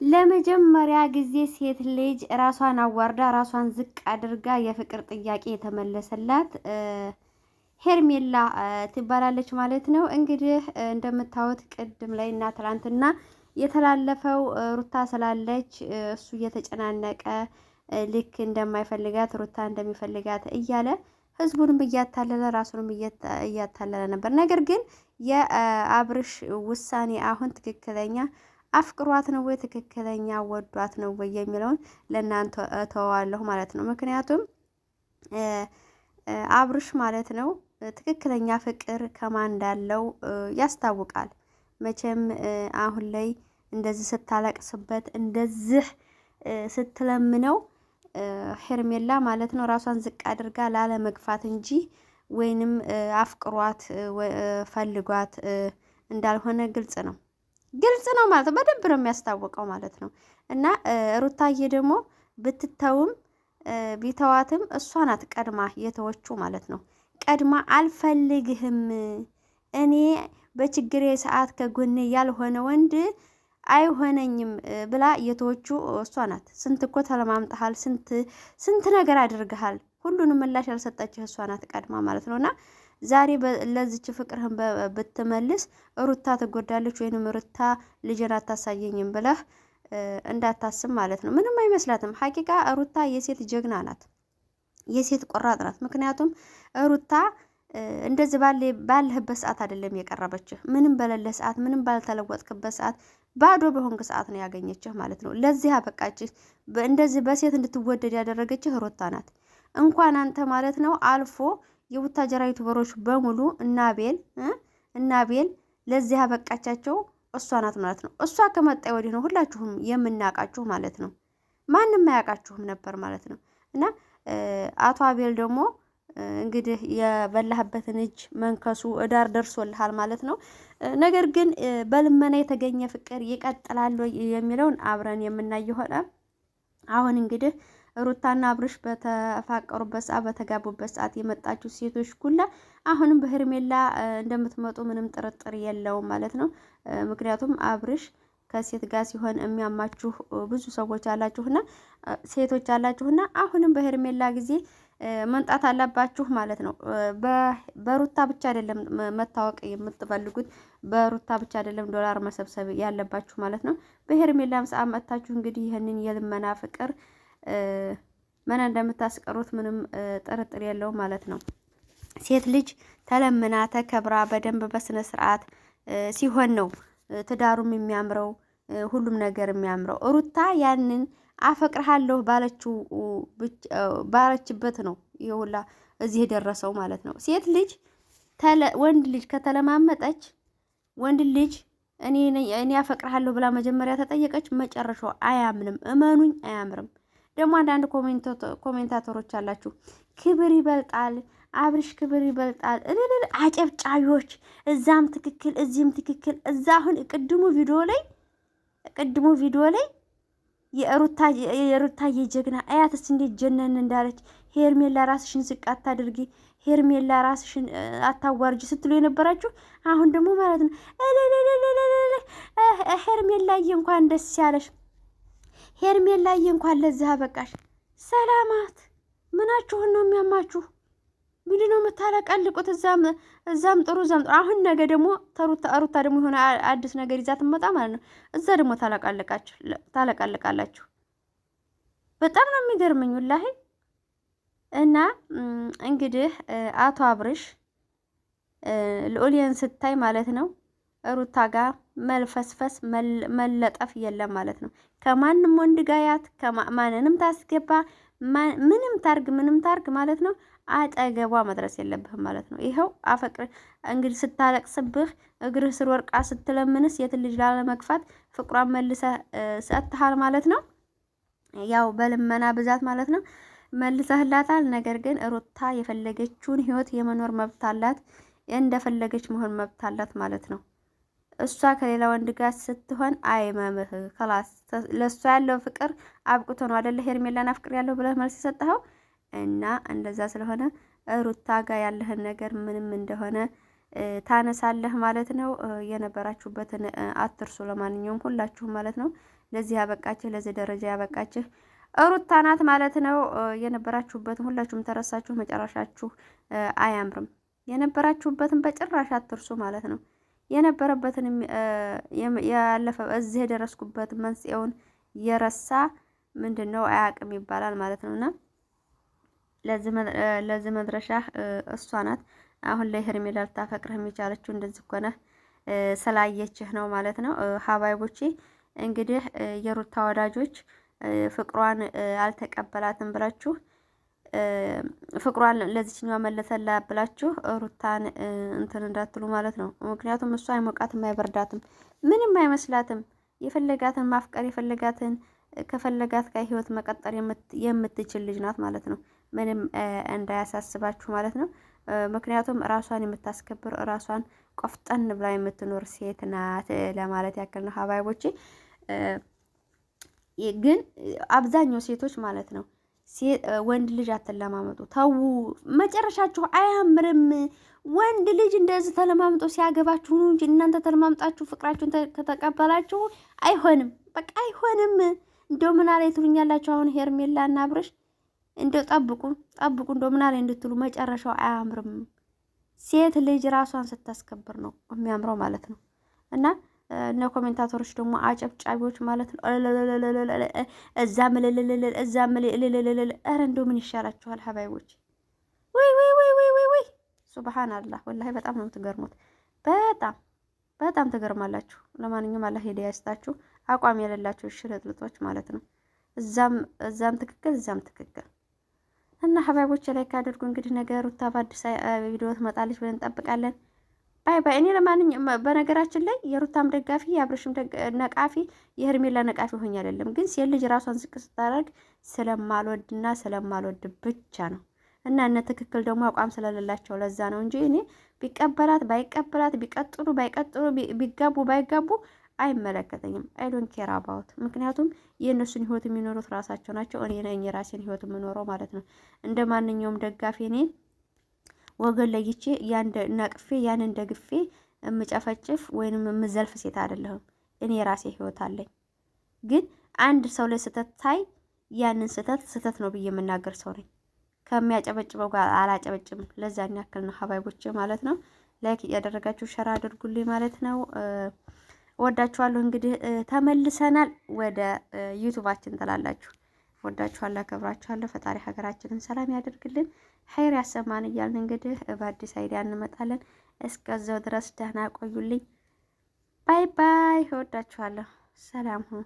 ለመጀመሪያ ጊዜ ሴት ልጅ ራሷን አዋርዳ ራሷን ዝቅ አድርጋ የፍቅር ጥያቄ የተመለሰላት ሄርሜላ ትባላለች ማለት ነው። እንግዲህ እንደምታዩት ቅድም ላይ እና ትላንትና የተላለፈው ሩታ ስላለች እሱ እየተጨናነቀ ልክ እንደማይፈልጋት ሩታ እንደሚፈልጋት እያለ ህዝቡንም እያታለለ ራሱንም እያታለለ ነበር። ነገር ግን የአብርሽ ውሳኔ አሁን ትክክለኛ አፍቅሯት ነው ወይ ትክክለኛ ወዷት ነው ወይ የሚለውን ለእናንተ እተዋለሁ ማለት ነው። ምክንያቱም አብርሽ ማለት ነው ትክክለኛ ፍቅር ከማን እንዳለው ያስታውቃል። መቼም አሁን ላይ እንደዚህ ስታለቅስበት እንደዚህ ስትለምነው ሄርሜላ ማለት ነው ራሷን ዝቅ አድርጋ ላለመግፋት እንጂ ወይንም አፍቅሯት ፈልጓት እንዳልሆነ ግልጽ ነው ማለት ነው። በደንብ ነው የሚያስታውቀው ማለት ነው። እና ሩታዬ ደግሞ ብትተውም ቢተዋትም እሷ ናት ቀድማ የተወቹ ማለት ነው። ቀድማ አልፈልግህም እኔ በችግሬ ሰዓት ከጎኔ ያልሆነ ወንድ አይሆነኝም ብላ የተወቹ እሷ ናት። ስንት እኮ ተለማምጠሃል፣ ስንት ነገር አድርገሃል። ሁሉንም ምላሽ ያልሰጠችህ እሷ ናት ቀድማ ማለት ነውና ዛሬ ለዚች ፍቅርህን ብትመልስ ሩታ ትጎዳለች ወይንም ሩታ ልጅን አታሳየኝም ብለህ እንዳታስብ ማለት ነው። ምንም አይመስላትም። ሀቂቃ ሩታ የሴት ጀግና ናት፣ የሴት ቆራጥ ናት። ምክንያቱም ሩታ እንደዚህ ባለህበት ሰዓት አይደለም የቀረበችህ። ምንም በሌለ ሰዓት፣ ምንም ባልተለወጥክበት ሰዓት፣ ባዶ በሆንክ ሰዓት ነው ያገኘችህ ማለት ነው። ለዚህ አበቃችህ። እንደዚህ በሴት እንድትወደድ ያደረገችህ ሩታ ናት። እንኳን አንተ ማለት ነው አልፎ የቡታጀራ ዩቲዩበሮች በሙሉ እናቤል ለዚህ አበቃቻቸው እሷ ናት ማለት ነው። እሷ ከመጣ ወዲህ ነው ሁላችሁም የምናውቃችሁ ማለት ነው። ማንም አያውቃችሁም ነበር ማለት ነው። እና አቶ አቤል ደግሞ እንግዲህ የበላህበትን እጅ መንከሱ እዳር ደርሶልሃል ማለት ነው። ነገር ግን በልመና የተገኘ ፍቅር ይቀጥላል የሚለውን አብረን የምናይ ይሆናል። አሁን እንግዲህ ሩታና አብርሽ በተፋቀሩበት ሰዓት በተጋቡበት ሰዓት የመጣችሁ ሴቶች ኩላ አሁንም በሄርሜላ እንደምትመጡ ምንም ጥርጥር የለውም ማለት ነው። ምክንያቱም አብርሽ ከሴት ጋር ሲሆን የሚያማችሁ ብዙ ሰዎች አላችሁና ሴቶች አላችሁና አሁንም በሄርሜላ ጊዜ መምጣት አለባችሁ ማለት ነው። በሩታ ብቻ አይደለም መታወቅ የምትፈልጉት፣ በሩታ ብቻ አይደለም ዶላር መሰብሰብ ያለባችሁ ማለት ነው። በሄርሜላም ሰዓት መጣችሁ እንግዲህ ይህንን የልመና ፍቅር ምን እንደምታስቀሩት ምንም ጥርጥር የለውም ማለት ነው። ሴት ልጅ ተለምና ተከብራ በደንብ በስነ ስርዓት ሲሆን ነው ትዳሩም የሚያምረው ሁሉም ነገር የሚያምረው። ሩታ ያንን አፈቅርሃለሁ ባለችበት ነው ይሁላ እዚህ የደረሰው ማለት ነው። ሴት ልጅ ወንድ ልጅ ከተለማመጠች ወንድ ልጅ እኔ አፈቅርሃለሁ ብላ መጀመሪያ ተጠየቀች፣ መጨረሻው አያምንም። እመኑኝ አያምርም። ደግሞ አንዳንድ ኮሜንታተሮች አላችሁ ክብር ይበልጣል፣ አብርሽ ክብር ይበልጣል፣ አጨብጫቢዎች፣ እዛም ትክክል እዚህም ትክክል። እዛ አሁን ቅድሙ ቪዲዮ ላይ የሩታ የጀግና አያትስ እንዴት ጀነን እንዳለች ሄርሜላ ራስሽን ዝቅ አታድርጊ፣ ሄርሜላ ራስሽን አታዋርጂ ስትሉ የነበራችሁ አሁን ደግሞ ማለት ነው ሄርሜላዬ እንኳን ደስ ያለሽ፣ ሄርሜላዬ እንኳን ለዚህ አበቃሽ። ሰላማት ምናችሁን ነው የሚያማችሁ? ምንድን ነው የምታለቀልቁት? እዛም ጥሩ እዛም ጥሩ። አሁን ነገ ደግሞ ሩታ ደግሞ የሆነ አዲስ ነገር ይዛ ትመጣ ማለት ነው። እዛ ደግሞ ታለቃልቃላችሁ። በጣም ነው የሚገርመኝ ወላሂ። እና እንግዲህ አቶ አብርሽ ልዑልን ስታይ ማለት ነው ሩታ ጋር መልፈስፈስ መለጠፍ የለም ማለት ነው። ከማንም ወንድ ጋያት ማንንም ታስገባ ምንም ታርግ ማለት ነው አጠገቧ መድረስ የለብህም ማለት ነው። ይኸው አፈቅር እንግዲህ ስታለቅስብህ እግርህ ስር ወርቃ ስትለምንስ የት ልጅ ላለመግፋት ፍቅሯን መልሰህ ሰጥተሃል ማለት ነው። ያው በልመና ብዛት ማለት ነው መልሰህላታል። ነገር ግን ሩታ የፈለገችውን ህይወት የመኖር መብት አላት፣ እንደፈለገች መሆን መብት አላት ማለት ነው። እሷ ከሌላ ወንድ ጋር ስትሆን አይመምህ خلاص ለእሷ ያለው ፍቅር አብቅቶ ነው አይደለ? ሄርሜላን አፍቅር ያለው ብለህ መልስ ሰጠኸው እና እንደዛ ስለሆነ ሩታ ጋር ያለህን ነገር ምንም እንደሆነ ታነሳለህ ማለት ነው። የነበራችሁበትን አትርሱ። ለማንኛውም ሁላችሁም ማለት ነው ለዚህ ያበቃችሁ፣ ለዚህ ደረጃ ያበቃችሁ ሩታ ናት ማለት ነው። የነበራችሁበትን ሁላችሁም ተረሳችሁ፣ መጨረሻችሁ አያምርም። የነበራችሁበትን በጭራሽ አትርሱ ማለት ነው። የነበረበትን ያለፈ እዚህ የደረስኩበት መንስኤውን የረሳ ምንድነው አያውቅም ይባላል ማለት ነውና ለዚህ መድረሻ እሷ ናት። አሁን ላይ ሄርሜላ ልታፈቅርህ የሚቻለችው እንደዚህ ኮነ ስላየችህ ነው ማለት ነው። ሀባይቦቼ እንግዲህ የሩታ ወዳጆች ፍቅሯን አልተቀበላትም ብላችሁ ፍቅሯን ለዚህኛው መለሰላ ብላችሁ ሩታን እንትን እንዳትሉ ማለት ነው። ምክንያቱም እሷ አይሞቃትም፣ አይበርዳትም፣ ምንም አይመስላትም። የፈለጋትን ማፍቀር የፈለጋትን ከፈለጋት ጋር ህይወት መቀጠር የምትችል ልጅ ናት ማለት ነው። ምንም እንዳያሳስባችሁ ማለት ነው። ምክንያቱም ራሷን የምታስከብር ራሷን ቆፍጠን ብላ የምትኖር ሴት ናት ለማለት ያክል ነው። ሀባይቦቼ ግን አብዛኛው ሴቶች ማለት ነው ወንድ ልጅ አትለማመጡ፣ ተው፣ መጨረሻችሁ አያምርም። ወንድ ልጅ እንደዚህ ተለማምጦ ሲያገባችሁ ነው እንጂ እናንተ ተለማምጣችሁ ፍቅራችሁን ከተቀበላችሁ አይሆንም፣ በቃ አይሆንም። እንደው ምን አለ ትሉኛላችሁ? አሁን ሄርሜላ እና አብርሽ እንደው ጠብቁ እንደው ምን አለ እንድትሉ መጨረሻው አያምርም። ሴት ልጅ ራሷን ስታስከብር ነው የሚያምረው ማለት ነው። እና እነ ኮሜንታተሮች ደግሞ አጨብጫቢዎች ማለት ነው እዛ ምልልልል ኧረ እንደው ምን ይሻላችኋል ሀባይቦች? ወይ ሱብሃንአላህ ወላሂ በጣም ነው የምትገርሙት። በጣም ትገርማላችሁ። ለማንኛውም አላህ ሂዳያ ይስጣችሁ። አቋም የሌላችሁ ሽልጥልጦች ማለት ነው። እዛም ትክክል እዛም ትክክል እና ሀባይቦች ላይክ አድርጉ። እንግዲህ ነገ ሩታ በአዲስ ቪዲዮ ትመጣለች ብለን እንጠብቃለን። ባይ ባይ። እኔ ለማንኛውም በነገራችን ላይ የሩታም ደጋፊ የአብርሽም ነቃፊ የሄርሜላ ነቃፊ ሆኜ አይደለም፣ ግን ሴት ልጅ ራሷን ዝቅ ስታደርግ ስለማልወድና ስለማልወድ ብቻ ነው። እና እነ ትክክል ደግሞ አቋም ስለሌላቸው ለዛ ነው እንጂ እኔ ቢቀበላት ባይቀበላት ቢቀጥሉ ባይቀጥሉ ቢጋቡ ባይጋቡ አይመለከተኝም። አይ ዶንት ኬር አባውት። ምክንያቱም የእነሱን ህይወት የሚኖሩት ራሳቸው ናቸው። እኔ ነኝ የራሴን ህይወት የምኖረው ማለት ነው። እንደ ማንኛውም ደጋፊ እኔ ወገን ለይቼ ያን ነቅፌ ያን ደግፌ የምጨፈጭፍ ወይንም የምዘልፍ ሴት አይደለሁም። እኔ የራሴ ህይወት አለኝ። ግን አንድ ሰው ላይ ስህተት ታይ ያንን ስህተት ነው ብዬ የምናገር ሰው ነኝ። ከሚያጨበጭበው ጋር አላጨበጭም። ለዛን ያክል ነው ሀባይቦቼ ማለት ነው። ላይክ እያደረጋችሁ ሸራ አድርጉልኝ ማለት ነው። ወዳችኋለሁ። እንግዲህ ተመልሰናል ወደ ዩቲዩባችን ትላላችሁ። ወዳችኋለሁ፣ አከብራችኋለሁ። ፈጣሪ ሀገራችንን ሰላም ያደርግልን፣ ኸይር ያሰማን እያልን እንግዲህ በአዲስ አይዲያ እንመጣለን። እስከዛው ድረስ ደህና ቆዩልኝ። ባይ ባይ። ወዳችኋለሁ። ሰላም ሁኑ።